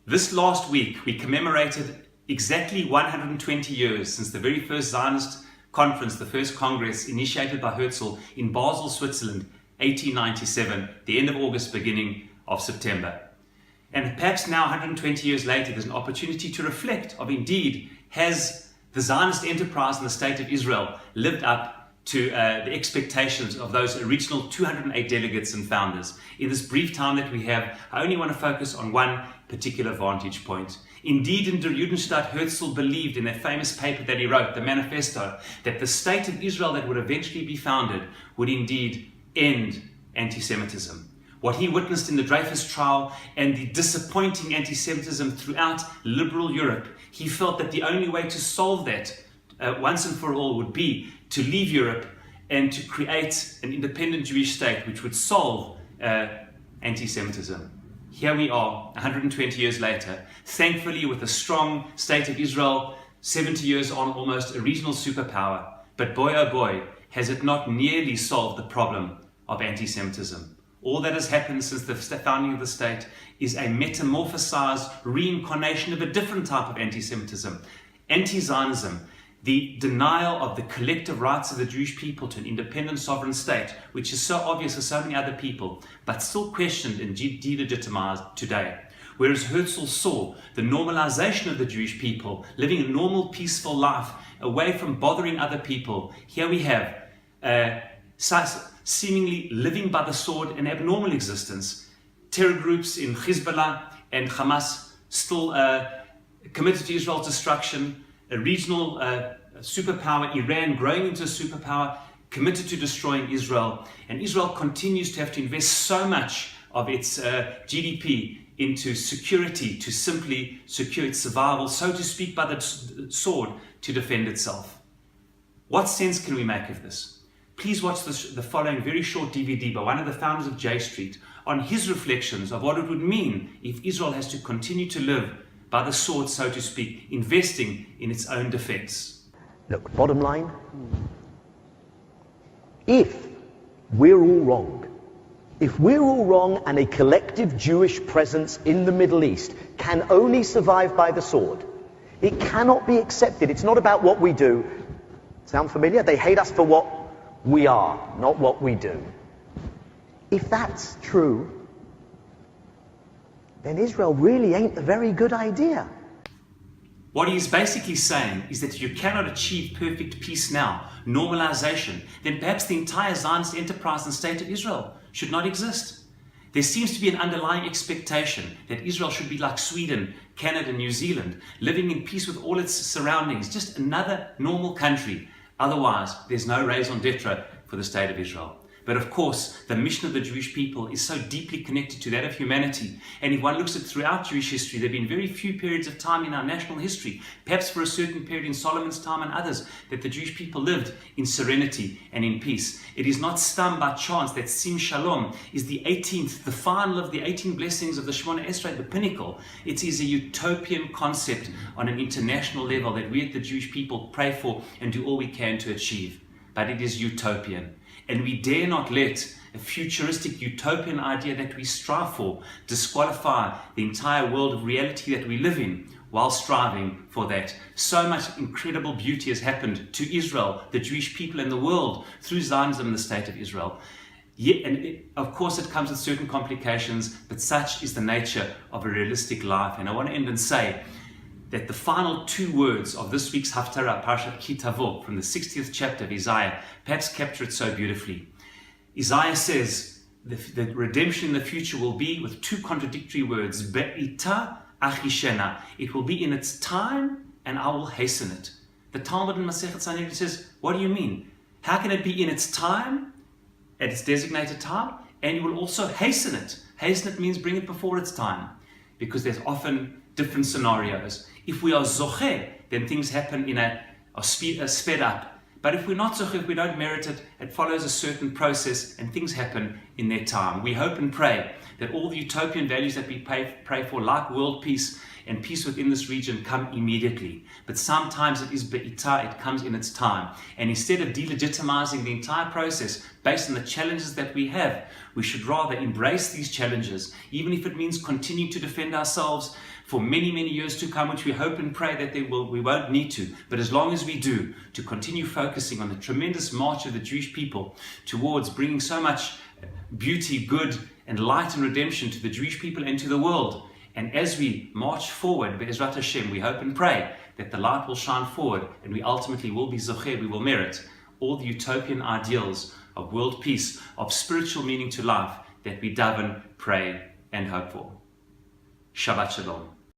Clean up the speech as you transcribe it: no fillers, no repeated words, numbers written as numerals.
This last week, we commemorated exactly 120 years since the very first Zionist conference, the first Congress initiated by Herzl in Basle, Switzerland, 1897, the end of August, beginning of September. And perhaps now, 120 years later, there's an opportunity to reflect of indeed, has the Zionist enterprise in the state of Israel lived up to the expectations of those original 208 delegates and founders. In this brief time that we have, I only want to focus on one particular vantage point. Indeed, in Der Judenstaat, Herzl believed in that famous paper that he wrote, the manifesto, that the state of Israel that would eventually be founded would indeed end anti-Semitism. What he witnessed in the Dreyfus trial and the disappointing anti-Semitism throughout liberal Europe, he felt that the only way to solve that once and for all would be to leave Europe and to create an independent Jewish state which would solve anti-Semitism. Here we are, 120 years later, thankfully with a strong state of Israel, 70 years on, almost a regional superpower. But boy oh boy, has it not nearly solved the problem of anti-Semitism. All that has happened since the founding of the state is a metamorphosized reincarnation of a different type of anti-Semitism. Anti-Zionism, the denial of the collective rights of the Jewish people to an independent sovereign state, which is so obvious for so many other people, but still questioned and delegitimized today. Whereas Herzl saw the normalization of the Jewish people, living a normal, peaceful life, away from bothering other people, here we have seemingly living by the sword, an abnormal existence. Terror groups in Hezbollah and Hamas still committed to Israel's destruction, a regional superpower, Iran, growing into a superpower, committed to destroying Israel. And Israel continues to have to invest so much of its GDP into security to simply secure its survival, so to speak, by the sword to defend itself. What sense can we make of this? Please watch the following very short DVD by one of the founders of J Street on his reflections of what it would mean if Israel has to continue to live by the sword, so to speak, investing in its own defense. Look, bottom line, if we're all wrong and a collective Jewish presence in the Middle East can only survive by the sword, it cannot be accepted. It's not about what we do. Sound familiar? They hate us for what we are, not what we do. If that's true, then Israel really ain't a very good idea. What he's basically saying is that if you cannot achieve perfect peace now, normalization, then perhaps the entire Zionist enterprise and state of Israel should not exist. There seems to be an underlying expectation that Israel should be like Sweden, Canada, New Zealand, living in peace with all its surroundings, just another normal country. Otherwise, there's no raison d'etre for the state of Israel. But of course, the mission of the Jewish people is so deeply connected to that of humanity. And if one looks at throughout Jewish history, there have been very few periods of time in our national history, perhaps for a certain period in Solomon's time and others, that the Jewish people lived in serenity and in peace. It is not stum by chance that Sim Shalom is the 18th, the final of the 18 blessings of the Shemona Esrei, the pinnacle. It is a utopian concept on an international level that we at the Jewish people pray for and do all we can to achieve. But it is utopian. And we dare not let a futuristic utopian idea that we strive for disqualify the entire world of reality that we live in while striving for that. So much incredible beauty has happened to Israel, the Jewish people, and the world through Zionism and the state of Israel. Yet, and of course it comes with certain complications, but such is the nature of a realistic life. And I want to end and say that the final two words of this week's Haftara of Ki Tavo from the 60th chapter of Isaiah perhaps capture it so beautifully. Isaiah says the redemption in the future will be with two contradictory words, Be'ita achishena. It will be in its time and I will hasten it. The Talmud in Masechet Sanhedrin says, what do you mean? How can it be in its time, at its designated time, and you will also hasten it? Hasten it means bring it before its time, because there's often different scenarios. If we are zoche, then things happen in are sped up. But if we're not zoche, if we don't merit it, it follows a certain process and things happen in their time. We hope and pray that all the utopian values that we pray for, like world peace and peace within this region, come immediately. But sometimes it is be'ita, it comes in its time. And instead of delegitimizing the entire process based on the challenges that we have, we should rather embrace these challenges, even if it means continue to defend ourselves, for many, many years to come, which we hope and pray that we won't need to. But as long as we do, to continue focusing on the tremendous march of the Jewish people towards bringing so much beauty, good, and light and redemption to the Jewish people and to the world. And as we march forward, Be'ezrat Hashem, we hope and pray that the light will shine forward and we ultimately will be zocher, we will merit all the utopian ideals of world peace, of spiritual meaning to life that we daven, pray, and hope for. Shabbat Shalom.